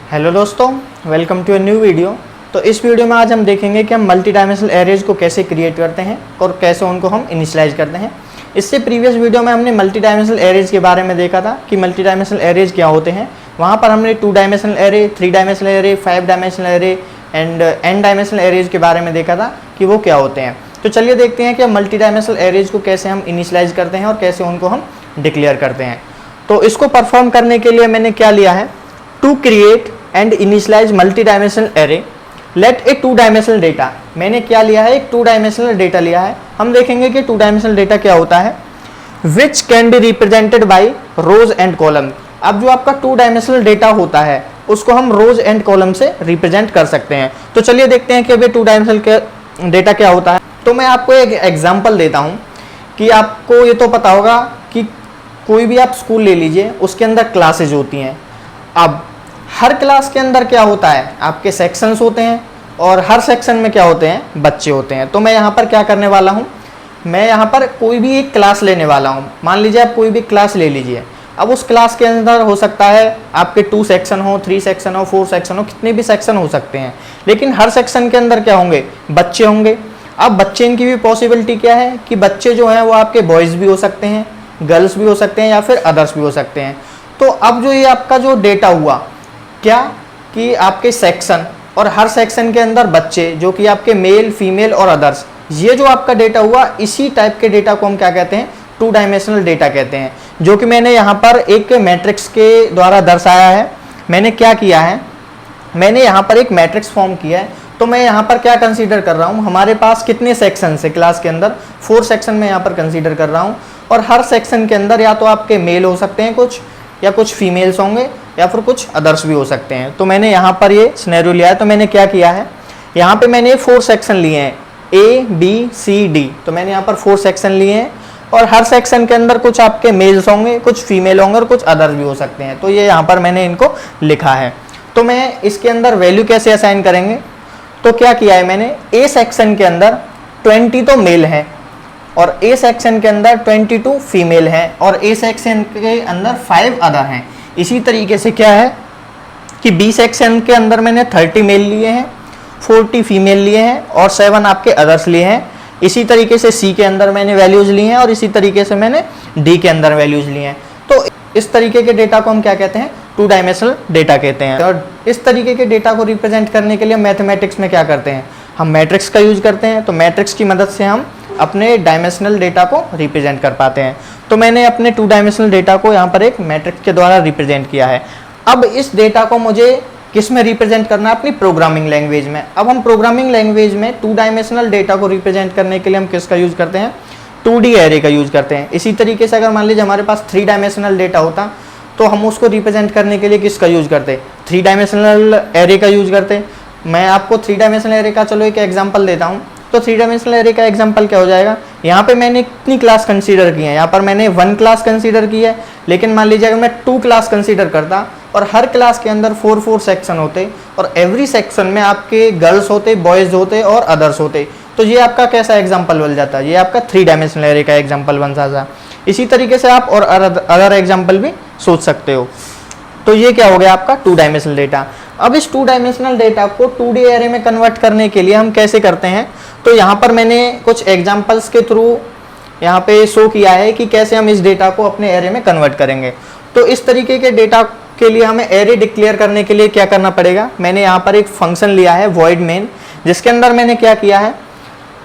Hello दोस्तों, welcome to a new video. तो इस वीडियो में आज हम देखेंगे कि हम मल्टी डायमेंशनल एरेज को कैसे क्रिएट करते हैं और कैसे उनको हम इनिशियलाइज करते हैं। इससे प्रीवियस वीडियो में हमने मल्टी डायमेंशनल एरेज के बारे में देखा था कि मल्टी डायमेंशनल एरेज क्या होते हैं। वहाँ पर हमने 2 dimensional array, 3 dimensional array, 5 dimensional array and n dimensional arrays के बारे में देखा था कि वो क्या होते हैं। तो चलिए देखते हैं कि मल्टी डायमेंशनल एरेज को कैसे हम इनिशियलाइज करते हैं और कैसे उनको हम डिक्लेयर करते हैं। तो इसको परफॉर्म करने के लिए मैंने क्या लिया है, to create and initialise multi dimensional array let a 2 dimensional data. मैंने क्या लिया है, एक 2 डायमेंशनल डेटा लिया है। हम देखेंगे कि 2 डायमेंशनल डेटा क्या होता है। Which can be represented by rows and column. अब जो आपका 2 डायमेंशनल डेटा होता है उसको हम रोज एंड कॉलम से रिप्रेजेंट कर सकते हैं। तो चलिए देखते हैं कि अभी 2 डायमेंशनल डेटा क्या होता है। तो मैं आपको एक एग्जाम्पल देता हूँ कि आपको ये तो पता होगा कि कोई भी आप स्कूल ले लीजिए, उसके अंदर क्लासेज होती हैं। अब हर क्लास के अंदर क्या होता है, आपके सेक्शंस होते हैं और हर सेक्शन में क्या होते हैं, बच्चे होते हैं। तो मैं यहाँ पर क्या करने वाला हूँ, मैं यहाँ पर कोई भी एक क्लास लेने वाला हूँ। मान लीजिए आप कोई भी क्लास ले लीजिए। अब उस क्लास के अंदर हो सकता है आपके 2 सेक्शन हो, 3 सेक्शन हो, 4 सेक्शन हो, कितने भी सेक्शन हो सकते हैं। लेकिन हर सेक्शन के अंदर क्या होंगे, बच्चे होंगे। अब बच्चे की भी पॉसिबिलिटी क्या है कि बच्चे जो हैं वो आपके बॉयज़ भी हो सकते हैं, गर्ल्स भी हो सकते हैं या फिर अदर्स भी हो सकते हैं। तो अब जो ये आपका जो डेटा हुआ क्या कि आपके सेक्शन और हर सेक्शन के अंदर बच्चे जो कि आपके मेल, फीमेल और अदर्स, ये जो आपका डेटा हुआ, इसी टाइप के डेटा को हम क्या कहते हैं, 2 डायमेंशनल डेटा कहते हैं। जो कि मैंने यहाँ पर एक मैट्रिक्स के द्वारा दर्शाया है। मैंने क्या किया है, मैंने यहाँ पर एक मैट्रिक्स फॉर्म किया है। तो मैं यहाँ पर क्या कंसीडर कर रहा हूँ, हमारे पास कितने सेक्शन है क्लास के अंदर, 4 सेक्शन में यहाँ पर कंसीडर कर रहा हूँ। और हर सेक्शन के अंदर या तो आपके मेल हो सकते हैं कुछ, या कुछ फीमेल्स होंगे, या फिर कुछ अदर्स भी हो सकते हैं। तो मैंने यहाँ पर ये सिनेरियो लिया है। तो मैंने क्या किया है, यहाँ पे मैंने 4 सेक्शन लिए हैं, A, B, C, D। तो मैंने यहाँ पर 4 सेक्शन लिए हैं और हर सेक्शन के अंदर कुछ आपके मेल्स होंगे, कुछ फीमेल होंगे और कुछ अदर्स भी हो सकते हैं। तो ये यहाँ पर मैंने इनको लिखा है। तो मैं इसके अंदर वैल्यू कैसे असाइन करेंगे, तो क्या किया है मैंने, A सेक्शन के अंदर 20 तो मेल हैं और A सेक्शन के अंदर 22 फीमेल हैं और A सेक्शन के अंदर 5 अदर हैं। इसी तरीके से क्या है कि B सेक्शन के अंदर मैंने 30 मेल लिए हैं, 40 फीमेल लिए हैं और 7 आपके अदर्स लिए हैं। इसी तरीके से C के अंदर मैंने वैल्यूज़ लिए हैं और इसी तरीके से मैंने D के अंदर वैल्यूज़ लिए हैं। तो इस तरीके के डेटा को हम क्या कहते हैं, 2 डायमेंशनल डेटा कहते हैं। और इस तरीके के डेटा को रिप्रेजेंट करने के लिए मैथमेटिक्स में क्या करते हैं, हम मैट्रिक्स का यूज करते हैं। तो मैट्रिक्स की मदद से हम अपने डायमेंशनल डेटा को रिप्रेजेंट कर पाते हैं। तो मैंने अपने 2 डायमेंशनल डेटा को यहाँ पर एक मैट्रिक्स के द्वारा रिप्रेजेंट किया है। अब इस डेटा को मुझे किस में रिप्रेजेंट करना है, अपनी प्रोग्रामिंग लैंग्वेज में। अब हम प्रोग्रामिंग लैंग्वेज में 2 डायमेंशनल डेटा को रिप्रेजेंट करने के लिए हम किसका यूज करते हैं, 2D एरे का यूज करते हैं। इसी तरीके से अगर मान लीजिए हमारे पास 3 डायमेंशनल डेटा होता तो हम उसको रिप्रेजेंट करने के लिए किसका यूज करते, 3 डायमेंशनल एरे का यूज करते। मैं आपको 3 डायमेंशनल एरे का चलो एक एग्जांपल देता हूँ। तो 3 डायमेंशनल एरे का एग्जांपल क्या हो जाएगा, यहाँ पे मैंने कितनी क्लास कंसीडर की है, यहाँ पर मैंने 1 क्लास कंसीडर की है। लेकिन मान लीजिए अगर मैं 2 क्लास कंसीडर करता और हर क्लास के अंदर 4 सेक्शन होते और एवरी सेक्शन में आपके गर्ल्स होते, बॉयज़ होते और अदर्स होते, तो ये आपका कैसा एग्जाम्पल बन जाता है, ये आपका 3 डायमेंशनल एरे का एग्जाम्पल बन जाता। इसी तरीके से आप और अदर एग्जाम्पल भी सोच सकते हो। तो ये क्या हो गया आपका 2 डायमेंशनल डेटा। अब इस 2 डायमेंशनल डेटा को 2D एरे में कन्वर्ट करने के लिए हम कैसे करते हैं, तो यहाँ पर मैंने कुछ एग्जांपल्स के थ्रू यहाँ पे शो किया है कि कैसे हम इस डेटा को अपने एरे में कन्वर्ट करेंगे। तो इस तरीके के डेटा के लिए हमें एरे डिक्लेयर करने के लिए क्या करना पड़ेगा, मैंने यहाँ पर एक फंक्शन लिया है void main, जिसके अंदर मैंने क्या किया है,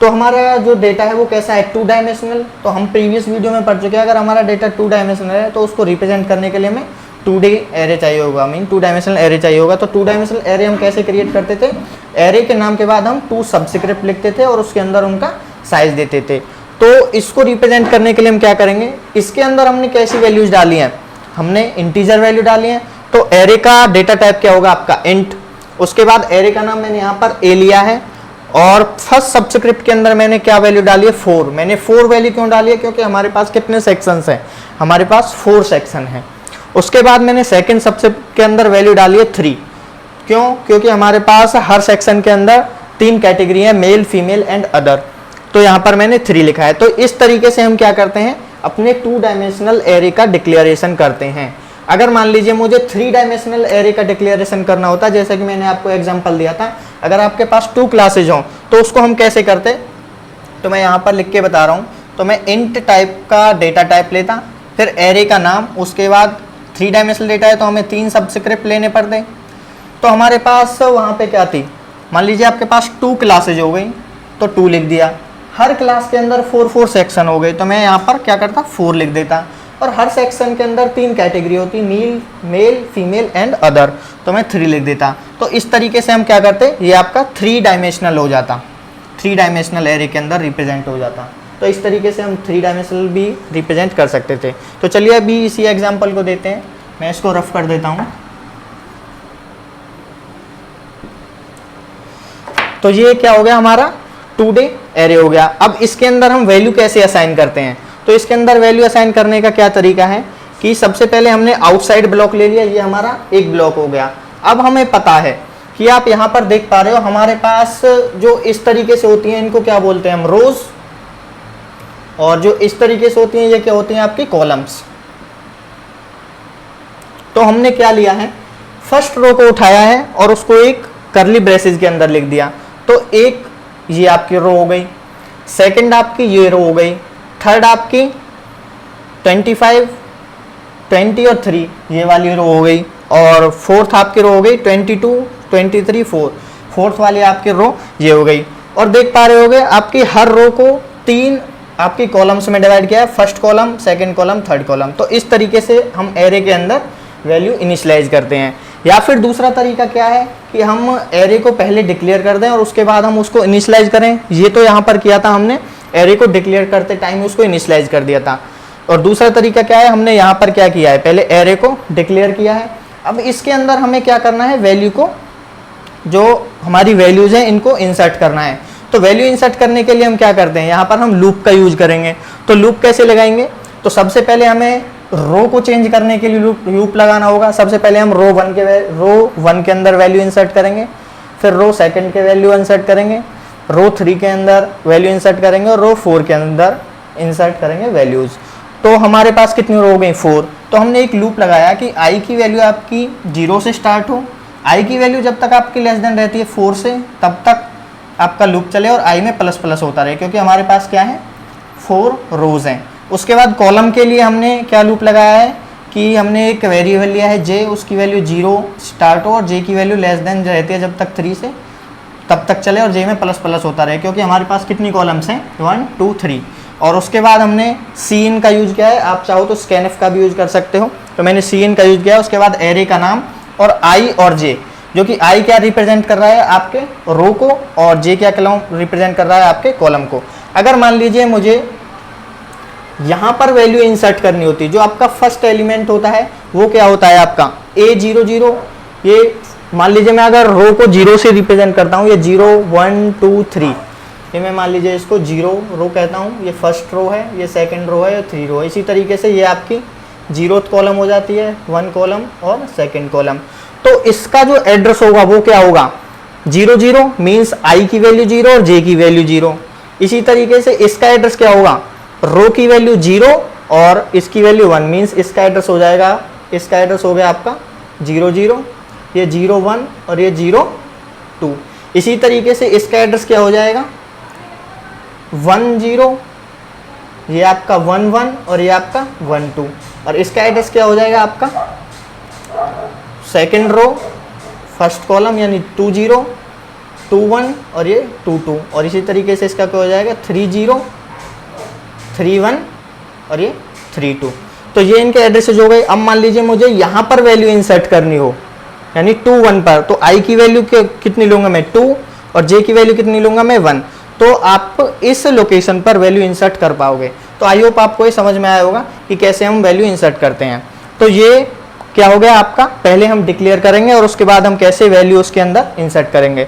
तो हमारा जो डेटा है वो कैसा है, 2 डायमेंशनल। तो हम प्रीवियस वीडियो में पढ़ चुके हैं, अगर हमारा डेटा 2 डायमेंशनल है तो उसको रिप्रेजेंट करने के लिए हमें 2D एरे चाहिए होगा, 2 डायमेंशनल एरे चाहिए होगा। तो 2 डायमेंशनल एरे हम कैसे क्रिएट करते थे, एरे के नाम के बाद हम 2 सबस्क्रिप्ट लिखते थे और उसके अंदर उनका साइज देते थे। तो इसको रिप्रेजेंट करने के लिए हम क्या करेंगे, इसके अंदर हमने कैसी वैल्यूज डाली हैं, हमने इंटीजर वैल्यू डाली है। तो एरे का डेटा टाइप क्या होगा आपका, इंट। उसके बाद एरे का नाम मैंने यहाँ पर ए लिया है और फर्स्ट सबस्क्रिप्ट के अंदर मैंने क्या वैल्यू डाली है, 4। मैंने 4 वैल्यू क्यों डाली है, क्योंकि हमारे पास कितने सेक्शंस हैं, हमारे पास 4 सेक्शन हैं। उसके बाद मैंने सेकंड सबस्क्रिप्ट के अंदर वैल्यू डाली है 3। क्यों, क्योंकि हमारे पास हर सेक्शन के अंदर 3 कैटेगरी है, मेल, फीमेल एंड अदर। तो यहाँ पर मैंने 3 लिखा है। तो इस तरीके से हम क्या करते हैं, अपने 2 डायमेंशनल एरे का डिक्लेरेशन करते हैं। अगर मान लीजिए मुझे 3 डायमेंशनल एरे का डिक्लेरेशन करना होता, जैसे कि मैंने आपको एग्जांपल दिया था, अगर आपके पास 2 क्लासेज हों तो उसको हम कैसे करते, तो मैं यहाँ पर लिख के बता रहा हूँ। तो मैं इंट टाइप का डेटा टाइप लेता, फिर एरे का नाम, उसके बाद 3 डायमेंशनल डेटा है तो हमें 3 सब्सक्रिप्ट लेने पड़ते। तो हमारे पास वहाँ पे क्या थी, मान लीजिए आपके पास 2 क्लासेज हो गई तो 2 लिख दिया, हर क्लास के अंदर 4 सेक्शन हो गए तो मैं यहाँ पर क्या करता 4 लिख देता, और हर सेक्शन के अंदर 3 कैटेगरी होती, मेल फीमेल एंड अदर, तो मैं 3 लिख देता। तो इस तरीके से हम क्या करते, ये आपका 3 डायमेंशनल हो जाता, 3 डायमेंशनल एरे के अंदर रिप्रेजेंट हो जाता। तो इस तरीके से हम 3 डायमेंशनल भी रिप्रेजेंट कर सकते थे। तो चलिए अभी इसी एग्जांपल को देते हैं, मैं इसको रफ कर देता हूँ। तो ये क्या हो गया हमारा 2 डे एरे हो गया। अब इसके अंदर हम वैल्यू कैसे असाइन करते हैं, तो इसके अंदर वैल्यू असाइन करने का क्या तरीका है कि सबसे पहले हमने आउटसाइड ब्लॉक ले लिया, ये हमारा एक ब्लॉक हो गया। अब हमें पता है कि आप यहाँ पर देख पा रहे हो हमारे पास जो इस तरीके से होती हैं इनको क्या बोलते हैं हम, रोज, और जो इस तरीके से होती हैं ये क्या होती हैं आपकी कॉलम्स। तो हमने क्या लिया है, फर्स्ट रो को उठाया है और उसको एक करली ब्रेसेस के अंदर लिख दिया, तो एक ये आपकी रो हो गई, सेकंड आपकी ये रो हो गई, थर्ड आपकी 25, 20 और 3 ये वाली रो हो गई, और फोर्थ आपकी रो हो गई 22, 23, 4, फोर्थ वाली आपकी रो ये हो गई। और देख पा रहे होगे आपकी हर रो को 3 आपकी कॉलम्स में डिवाइड किया है, first column, second column, third column. तो इस तरीके से हम एरे के अंदर वैल्यू इनिशियलाइज करते हैं। या फिर दूसरा तरीका क्या है कि हम एरे को पहले डिक्लेयर कर दें और उसके बाद हम उसको इनिशियलाइज करें। ये तो यहाँ पर किया था हमने, एरे को डिक्लेयर करते टाइम उसको इनिशियलाइज कर दिया था। और दूसरा तरीका क्या है, हमने यहाँ पर क्या किया है, पहले एरे को डिक्लेयर किया है। अब इसके अंदर हमें क्या करना है, वैल्यू को, जो हमारी वैल्यूज हैं इनको इंसर्ट करना है। तो वैल्यू इंसर्ट करने के लिए हम क्या करते हैं, यहाँ पर हम लूप का यूज करेंगे। तो लूप कैसे लगाएंगे, तो सबसे पहले हमें रो को चेंज करने के लिए लूप लगाना होगा। सबसे पहले हम रो 1 के अंदर वैल्यू इंसर्ट करेंगे, फिर रो 2 के वैल्यू इंसर्ट करेंगे, रो 3 के अंदर वैल्यू इंसर्ट करेंगे, और रो 4 के अंदर इंसर्ट करेंगे वैल्यूज। तो हमारे पास कितनी रो हो गई, 4। तो हमने एक लूप लगाया कि आई की वैल्यू आपकी 0 से स्टार्ट हो, आई की वैल्यू जब तक आपकी लेस देन रहती है 4 से, तब तक आपका लूप चले और आई में प्लस प्लस होता रहे, क्योंकि हमारे पास क्या है 4 रोज हैं। उसके बाद कॉलम के लिए हमने क्या लूप लगाया है कि हमने एक वेरिएबल लिया है जे, उसकी वैल्यू 0 स्टार्ट हो और जे की वैल्यू लेस देन रहती है जब तक 3 से, तब तक चले और जे में प्लस प्लस होता रहे, क्योंकि हमारे पास कितनी कॉलम्स हैं 1, 2, 3। और उसके बाद हमने सी इन का यूज किया है, आप चाहो तो स्कैनएफ का भी यूज कर सकते हो, तो मैंने सी इन का यूज किया है। उसके बाद एरे का नाम और आई और जे, जो कि आई क्या रिप्रेजेंट कर रहा है आपके रो को और जे क्या रिप्रेजेंट कर रहा है आपके कॉलम को। अगर मान लीजिए मुझे यहाँ पर वैल्यू इंसर्ट करनी होती, जो आपका फर्स्ट एलिमेंट होता है वो क्या होता है आपका A00। ये मान लीजिए मैं अगर रो को 0 से रिप्रेजेंट करता हूँ, ये 0, 1, 2, 3, ये मैं मान लीजिए इसको 0 रो कहता हूँ, ये फर्स्ट रो है, ये सेकंड रो है, ये 3 रो है। इसी तरीके से ये आपकी 0th कॉलम हो जाती है, 1 कॉलम और सेकंड कॉलम। तो इसका जो एड्रेस होगा वो क्या होगा 0, 0 मीन्स आई की वैल्यू 0 और जे की वैल्यू 0। इसी तरीके से इसका एड्रेस क्या होगा, रो की वैल्यू 0 और इसकी वैल्यू 1 मीन्स इसका एड्रेस हो जाएगा, इसका एड्रेस हो गया आपका 0, 0, ये 0, 1 और ये 0, 2। इसी तरीके से इसका एड्रेस क्या हो जाएगा 1, 0, ये आपका 1, 1 और ये आपका 1, 2। और इसका एड्रेस क्या हो जाएगा आपका सेकेंड रो फर्स्ट कॉलम यानी 2, 0, 2, 1 और ये 2, 2। और इसी तरीके से इसका क्या हो जाएगा 3, 0, 3, 1 और ये 3, 2। तो ये इनके एड्रेसेज हो गए। अब मान लीजिए मुझे यहाँ पर वैल्यू इंसर्ट करनी हो यानी 2, 1 पर, तो आई की वैल्यू कितनी लूँगा मैं 2 और जे की वैल्यू कितनी लूँगा मैं 1। तो आप इस लोकेशन पर वैल्यू इंसर्ट कर पाओगे। तो आई होप आपको ये समझ में आया होगा कि कैसे हम वैल्यू इंसर्ट करते हैं। तो ये क्या हो गया आपका, पहले हम डिक्लेयर करेंगे और उसके बाद हम कैसे वैल्यू उसके अंदर इंसर्ट करेंगे।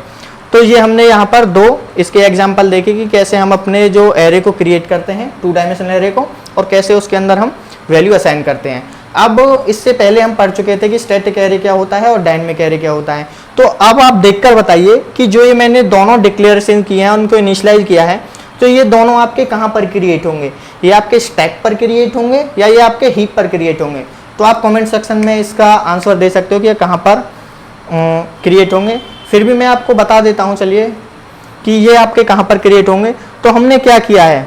तो ये हमने यहाँ पर 2 इसके एग्जांपल देखे कि कैसे हम अपने जो एरे को क्रिएट करते हैं 2 डायमेंशनल एरे को, और कैसे उसके अंदर हम वैल्यू असाइन करते हैं। अब इससे पहले हम पढ़ चुके थे कि स्टैटिक एरे क्या होता है और डायनेमिक एरे क्या होता है। तो अब आप देखकर बताइए कि जो ये मैंने दोनों डिक्लेरेशन किए हैं उनको इनिशियलाइज किया है, तो ये दोनों आपके कहाँ पर क्रिएट होंगे, ये आपके स्टैक पर क्रिएट होंगे या ये आपके हीप पर क्रिएट होंगे। तो आप कमेंट सेक्शन में इसका आंसर दे सकते हो कि ये कहाँ पर क्रिएट होंगे। फिर भी मैं आपको बता देता हूँ चलिए कि ये आपके कहाँ पर क्रिएट होंगे। तो हमने क्या किया है,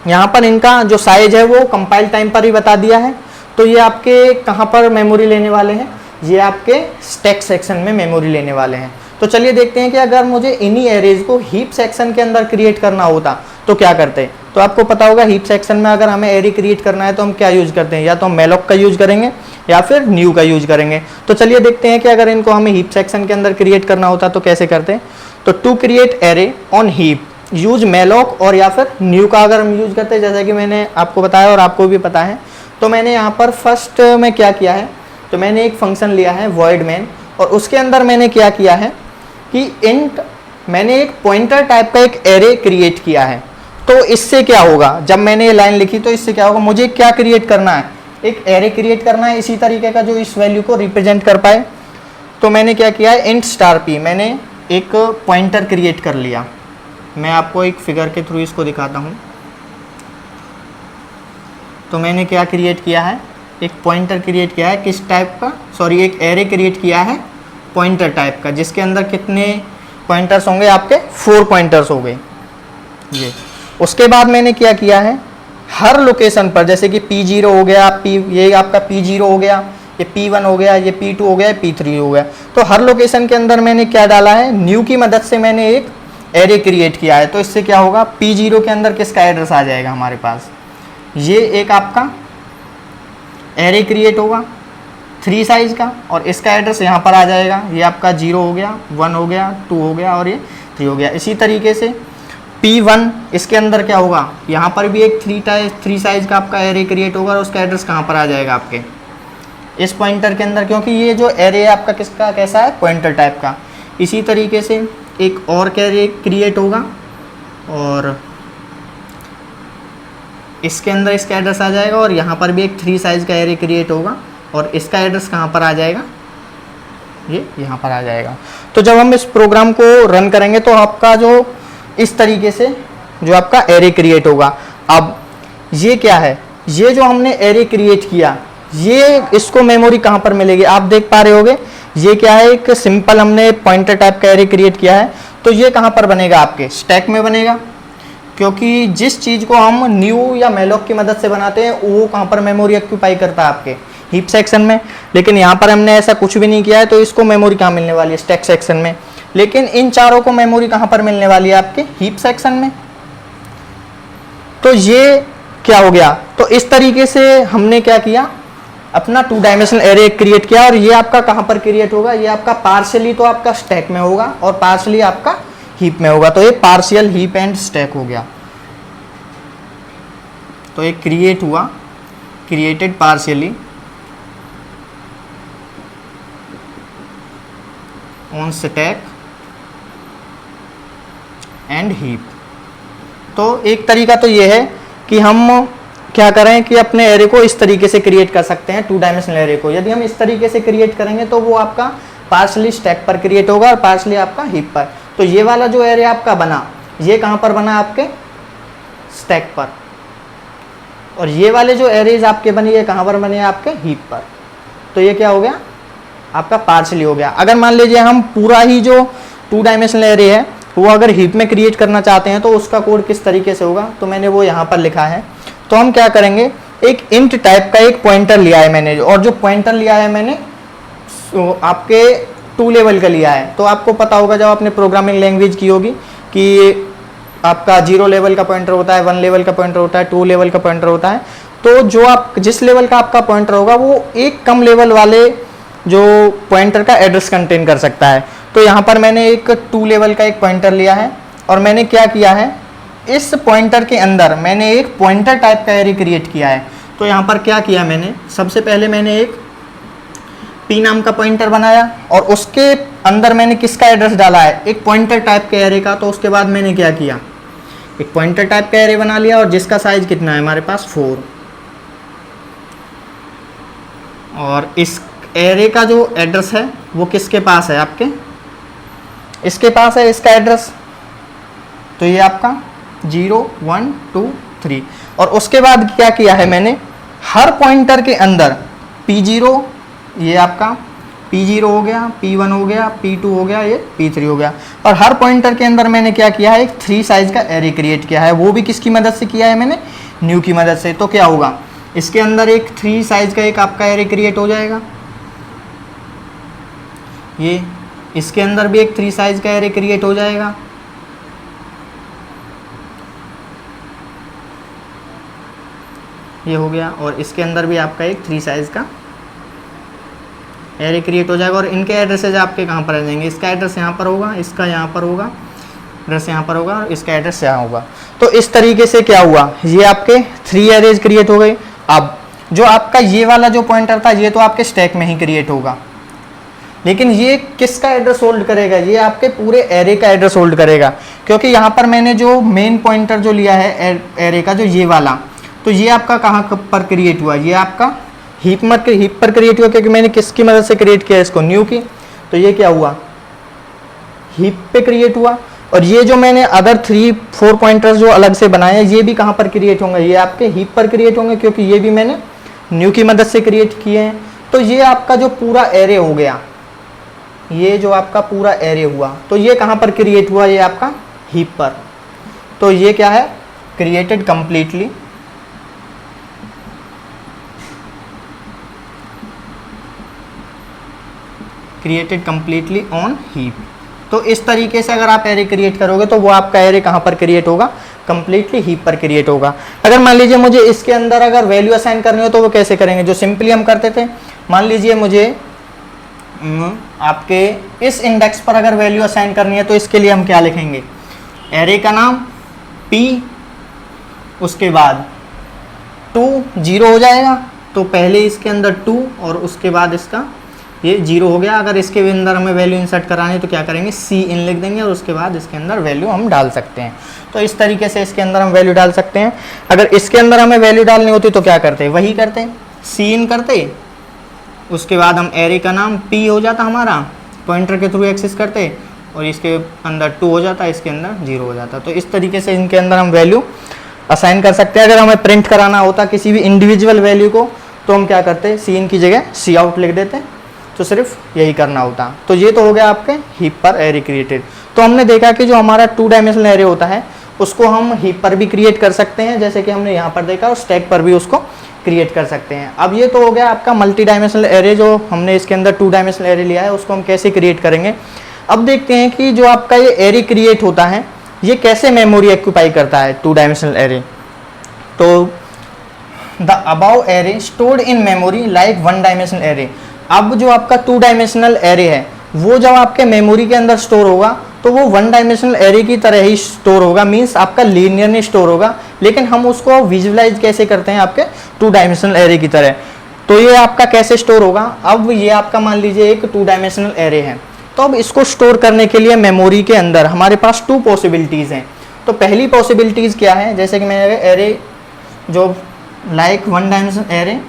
यहाँ पर इनका जो साइज है वो कंपाइल टाइम पर ही बता दिया है। तो ये आपके कहाँ पर मेमोरी लेने वाले हैं, ये आपके स्टैक सेक्शन में मेमोरी लेने वाले हैं। तो चलिए देखते हैं कि अगर मुझे इन्हीं एरेज को हीप सेक्शन के अंदर क्रिएट करना होता तो क्या करते। तो आपको पता होगा हीप सेक्शन में अगर हमें एरे क्रिएट करना है तो हम क्या यूज करते हैं, या तो हम मेलॉक का यूज करेंगे या फिर न्यू का यूज करेंगे। तो चलिए देखते हैं कि अगर इनको हमें हीप सेक्शन के अंदर क्रिएट करना होता तो कैसे करते हैं। तो to create array on heap use malloc और या फिर न्यू का अगर हम यूज करते हैं, जैसा कि मैंने आपको बताया और आपको भी पता है। तो मैंने यहाँ पर फर्स्ट में क्या किया है, तो मैंने एक फंक्शन लिया है void main, और उसके अंदर मैंने क्या किया है कि इंट मैंने एक पॉइंटर टाइप का एक एरे क्रिएट किया है। तो इससे क्या होगा, जब मैंने ये लाइन लिखी तो इससे क्या होगा, मुझे क्या क्रिएट करना है, एक एरे क्रिएट करना है इसी तरीके का जो इस वैल्यू को रिप्रेजेंट कर पाए। तो मैंने क्या किया है, इंट स्टार पी मैंने एक पॉइंटर क्रिएट कर लिया। मैं आपको एक फिगर के थ्रू इसको दिखाता हूँ। तो मैंने क्या क्रिएट किया है, एक पॉइंटर क्रिएट किया है किस टाइप का, सॉरी एक एरे क्रिएट किया है पॉइंटर टाइप का, जिसके अंदर कितने पॉइंटर्स होंगे, आपके 4 पॉइंटर्स हो गए ये। उसके बाद मैंने क्या किया है, हर लोकेशन पर जैसे कि P0 हो गया, ये आपका P0 हो गया, ये P1 हो गया, ये P2 हो गया, P3 हो गया। तो हर लोकेशन के अंदर मैंने क्या डाला है, न्यू की मदद से मैंने एक एरे क्रिएट किया है। तो इससे क्या होगा, P0 के अंदर किसका एड्रेस आ जाएगा हमारे पास, ये एक आपका एरे क्रिएट होगा 3 साइज का, और इसका एड्रेस यहाँ पर आ जाएगा। ये आपका 0 हो गया, 1 हो गया, 2 हो गया और ये 3 हो गया। इसी तरीके से P1 इसके अंदर क्या होगा, यहाँ पर भी एक 3 साइज का आपका एरे क्रिएट होगा, और उसका एड्रेस कहाँ पर आ जाएगा आपके इस पॉइंटर के अंदर, क्योंकि ये जो एरे है आपका किसका कैसा है, पॉइंटर टाइप का। इसी तरीके से एक और एरे क्रिएट होगा और इसके अंदर इसका एड्रेस आ जाएगा, और यहाँ पर भी एक 3 साइज का एरे क्रिएट होगा, और इसका एड्रेस कहाँ पर आ जाएगा, ये यहाँ पर आ जाएगा। तो जब हम इस प्रोग्राम को रन करेंगे तो आपका जो इस तरीके से जो आपका एरे क्रिएट होगा। अब ये क्या है, ये जो हमने एरे क्रिएट किया, ये इसको मेमोरी कहाँ पर मिलेगी, आप देख पा रहे होगे। ये क्या है, एक सिंपल हमने पॉइंटर टाइप का एरे क्रिएट किया है। तो ये कहाँ पर बनेगा, आपके स्टैक में बनेगा, क्योंकि जिस चीज़ को हम न्यू या मेलॉक की मदद से बनाते हैं वो कहाँ पर मेमोरी ऑक्यूपाई करता है, आपके हीप सेक्शन में। लेकिन यहाँ पर हमने ऐसा कुछ भी नहीं किया है, तो इसको मेमोरी कहाँ मिलने वाली है, स्टैक सेक्शन में। लेकिन इन चारों को मेमोरी कहाँ पर मिलने वाली है, आपके हीप सेक्शन में। तो ये क्या हो गया, तो इस तरीके से हमने क्या किया, अपना 2 डायमेंशनल एरे क्रिएट किया। और ये आपका कहाँ पर क्रिएट होगा, ये आपका पार्शियली तो आपका स्टैक में होगा और पार्शियली आपका हीप में होगा। तो ये पार्शियल हीप एंड स्टैक हो गया। तो ये क्रिएट हुआ, created partially on stack and heap. तो एक तरीका तो ये है कि हम क्या करें कि अपने एरे को इस तरीके से क्रिएट कर सकते हैं, 2 डायमेंशनल एरे को। यदि हम इस तरीके से क्रिएट करेंगे तो वो आपका पार्शियली स्टैक पर क्रिएट होगा और पार्शियली आपका हीप पर। तो ये वाला जो एरे आपका बना, ये कहाँ पर बना, आपके स्टैक पर, और ये वाले जो एरेज आपके बने ये कहाँ पर बने, आपके हीप पर। तो ये क्या हो गया, आपका पार्शियली हो गया। अगर मान लीजिए हम पूरा ही जो 2 डायमेंशनल एरे है वो अगर हीप में क्रिएट करना चाहते हैं तो उसका कोड किस तरीके से होगा, तो मैंने वो यहाँ पर लिखा है। तो हम क्या करेंगे, एक इंट टाइप का एक पॉइंटर लिया है मैंने, और जो पॉइंटर लिया है मैंने आपके 2 लेवल का लिया है। तो आपको पता होगा जब आपने प्रोग्रामिंग लैंग्वेज की होगी कि आपका 0 लेवल का पॉइंटर होता है, 1 लेवल का पॉइंटर होता है, 2 लेवल का पॉइंटर होता है। तो जो आप जिस लेवल का आपका पॉइंटर होगा वो एक कम लेवल वाले जो पॉइंटर का एड्रेस कंटेन कर सकता है। तो यहाँ पर मैंने एक 2 लेवल का एक पॉइंटर लिया है, और मैंने क्या किया है, इस पॉइंटर के अंदर मैंने एक पॉइंटर टाइप का एरे क्रिएट किया है। तो यहाँ पर क्या किया मैंने, सबसे पहले मैंने एक P नाम का पॉइंटर बनाया, और उसके अंदर मैंने किसका एड्रेस डाला है, एक पॉइंटर टाइप के एरे का। तो उसके बाद मैंने क्या किया, एक पॉइंटर टाइप का एरे बना लिया, और जिसका साइज कितना है हमारे पास 4। और इस एरे का जो एड्रेस है वो किसके पास है, आपके इसके पास है इसका एड्रेस। तो ये आपका 0 1 2 3। और उसके बाद क्या किया है मैंने, हर पॉइंटर के अंदर P0 ये आपका P0 हो गया, P1 हो गया, P2 हो गया, ये P3 हो गया। और हर पॉइंटर के अंदर मैंने क्या किया है, एक 3 साइज का एरे क्रिएट किया है, वो भी किसकी मदद से किया है मैंने, न्यू की मदद से। तो क्या होगा, इसके अंदर एक 3 साइज का एक आपका एरे क्रिएट हो जाएगा, ये इसके अंदर भी एक 3 साइज का एरे क्रिएट हो जाएगा, ये हो गया। और इसके अंदर भी आपका एक 3 साइज का एरे क्रिएट हो जाएगा। और इनके एड्रेसेज आपके कहाँ पर आ जाएंगे, इसका एड्रेस यहाँ पर होगा, इसका यहाँ पर होगा, एड्रेस यहाँ पर होगा, और इसका एड्रेस यहाँ होगा। तो इस तरीके से क्या हुआ, ये आपके 3 एरेज क्रिएट हो गए। अब जो आपका ये वाला जो पॉइंटर था, ये तो आपके स्टैक में ही क्रिएट होगा, लेकिन ये किसका एड्रेस होल्ड करेगा, ये आपके पूरे एरे का एड्रेस होल्ड करेगा। क्योंकि यहाँ पर मैंने जो मेन पॉइंटर जो लिया है एरे का, जो ये वाला, तो ये आपका कहाँ पर क्रिएट हुआ, ये आपका हीप पर क्रिएट हुआ, क्योंकि मैंने किसकी मदद से क्रिएट किया इसको, न्यू की। तो ये क्या हुआ, हीप पे क्रिएट हुआ। और ये जो मैंने अदर 3-4 पॉइंटर्स जो अलग से बनाए हैं, ये भी कहाँ पर क्रिएट होंगे, ये आपके हीप पर क्रिएट होंगे, क्योंकि ये भी मैंने न्यू की मदद से क्रिएट किए हैं। तो ये आपका जो पूरा एरे हो गया, ये जो आपका पूरा एरे हुआ, तो ये कहाँ पर क्रिएट हुआ, ये आपका हीप पर। तो ये क्या है, क्रिएटेड कंप्लीटली ऑन हीप। तो इस तरीके से अगर आप एरे क्रिएट करोगे, तो वो आपका एरे कहाँ पर क्रिएट होगा, कंप्लीटली हीप पर क्रिएट होगा। अगर मान लीजिए मुझे इसके अंदर अगर वैल्यू असाइन करनी हो, तो वो कैसे करेंगे, जो सिंपली हम करते थे, मान लीजिए मुझे आपके इस इंडेक्स पर अगर वैल्यू असाइन करनी है, तो इसके लिए हम क्या लिखेंगे, एरे का नाम P, उसके बाद 2 0 हो जाएगा। तो पहले इसके अंदर 2 और उसके बाद इसका ये 0 हो गया। अगर इसके अंदर हमें वैल्यू इंसर्ट करानी है, तो क्या करेंगे, Cin लिख देंगे, और उसके बाद इसके अंदर वैल्यू हम डाल सकते हैं। तो इस तरीके से इसके अंदर हम वैल्यू डाल सकते हैं। अगर इसके अंदर हमें वैल्यू डालनी होती तो क्या करते, वही करते, Cin करते, उसके बाद हम एरे का नाम P हो जाता हमारा, पॉइंटर के थ्रू एक्सेस करते, और इसके अंदर 2 हो जाता, इसके अंदर 0 हो जाता। तो इस तरीके से इनके अंदर हम वैल्यू असाइन कर सकते हैं। अगर हमें प्रिंट कराना होता किसी भी इंडिविजुअल वैल्यू को, तो हम क्या करते, Cin की जगह Cout लिख देते, तो सिर्फ यही करना होता। तो ये तो हो गया आपके हीप पर एरे क्रिएटेड। तो हमने देखा कि जो हमारा 2 डायमेंशनल एरे होता है, उसको हम हीप पर भी क्रिएट कर सकते हैं, जैसे कि हमने यहाँ पर देखा, और स्टैक पर भी उसको क्रिएट कर सकते हैं। अब ये तो हो गया आपका मल्टी डायमेंशनल एरे, जो हमने इसके अंदर 2 डायमेंशनल एरे लिया है, उसको हम कैसे क्रिएट करेंगे। अब देखते हैं कि जो आपका ये एरे क्रिएट होता है, ये कैसे मेमोरी ऑक्यूपाई करता है 2 डायमेंशनल एरे। तो the above array stored in memory like 1 dimensional array. अब जो आपका 2 डायमेंशनल एरे है, वो जब आपके मेमोरी के अंदर स्टोर होगा, तो वो 1 डायमेंशनल एरे की तरह ही स्टोर होगा, मींस आपका लीनियरली स्टोर होगा। लेकिन हम उसको विजुअलाइज कैसे करते हैं, आपके 2 डायमेंशनल एरे की तरह। तो ये आपका कैसे स्टोर होगा, अब ये आपका मान लीजिए एक 2 डायमेंशनल एरे है, तो अब इसको स्टोर करने के लिए मेमोरी के अंदर हमारे पास 2 पॉसिबिलिटीज़ हैं। तो पहली पॉसिबिलिटीज़ क्या है, जैसे कि मैंने एरे जो like 1 dimensional array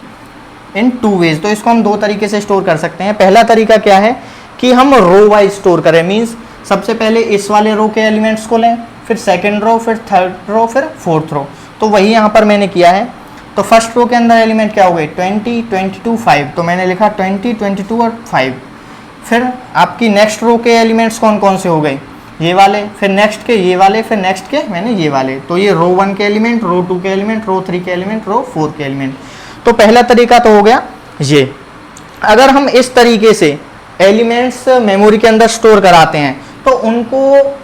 in 2 ways, तो इसको हम 2 तरीके से स्टोर कर सकते हैं। पहला तरीका क्या है कि हम रो वाइज स्टोर करें, मींस सबसे पहले इस वाले रो के एलिमेंट्स को लें, फिर सेकंड रो, फिर थर्ड रो, फिर फोर्थ रो। तो वही यहाँ पर मैंने किया है। तो फर्स्ट रो के अंदर एलिमेंट क्या हो गए, 20, 22, 5, तो मैंने लिखा 20, 22 और 5। फिर आपकी नेक्स्ट रो के एलिमेंट्स कौन कौन से हो गए, ये वाले, फिर नेक्स्ट के ये वाले, फिर नेक्स्ट के मैंने ये वाले। तो ये रो 1 के एलिमेंट, रो 2 के एलिमेंट, रो 3 के एलिमेंट, रो 4 के एलिमेंट। तो पहला तरीका तो हो गया ये। अगर हम इस तरीके से एलिमेंट्स मेमोरी के अंदर स्टोर कराते हैं, तो उनको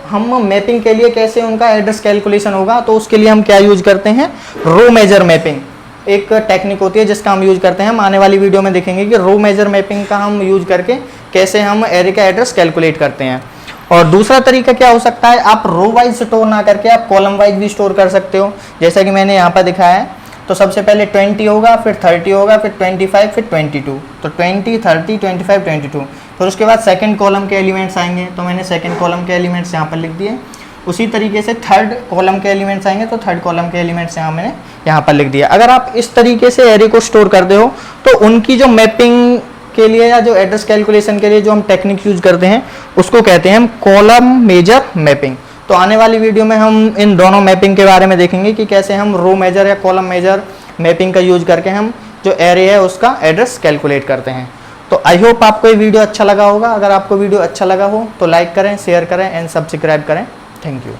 हम मैपिंग के लिए कैसे उनका एड्रेस कैलकुलेशन होगा, तो उसके लिए हम क्या यूज करते हैं, रो मेजर मैपिंग। एक टेक्निक होती है जिसका हम यूज करते हैं, हम आने वाली वीडियो में देखेंगे कि रो मेजर मैपिंग का हम यूज करके कैसे हम एरे का एड्रेस कैलकुलेट करते हैं। और दूसरा तरीका क्या हो सकता है, आप रो वाइज स्टोर ना करके आप कॉलम वाइज भी स्टोर कर सकते हो, जैसा कि मैंने यहाँ पर दिखाया है। तो सबसे पहले 20 होगा, फिर 30 होगा, फिर 25, फिर 22। तो 20, 30, 25, 22। फिर उसके बाद सेकंड कॉलम के एलिमेंट्स आएंगे, तो मैंने सेकंड कॉलम के एलिमेंट्स यहाँ पर लिख दिए। उसी तरीके से थर्ड कॉलम के एलिमेंट्स आएंगे, तो थर्ड कॉलम के एलिमेंट्स मैंने यहाँ पर लिख दिया। अगर आप इस तरीके से एरे को स्टोर करते हो, तो उनकी जो मैपिंग के लिए या जो एड्रेस कैलकुलेशन के लिए जो हम टेक्निक यूज करते हैं, उसको कहते हैं हम कॉलम मेजर मैपिंग। तो आने वाली वीडियो में हम इन दोनों मैपिंग के बारे में देखेंगे कि कैसे हम रो मेजर या कॉलम मेजर मैपिंग का यूज करके हम जो एरे है उसका एड्रेस कैलकुलेट करते हैं। तो आई होप आपको ये वीडियो अच्छा लगा होगा। अगर आपको वीडियो अच्छा लगा हो तो लाइक करें, शेयर करें एंड सब्सक्राइब करें। Thank you.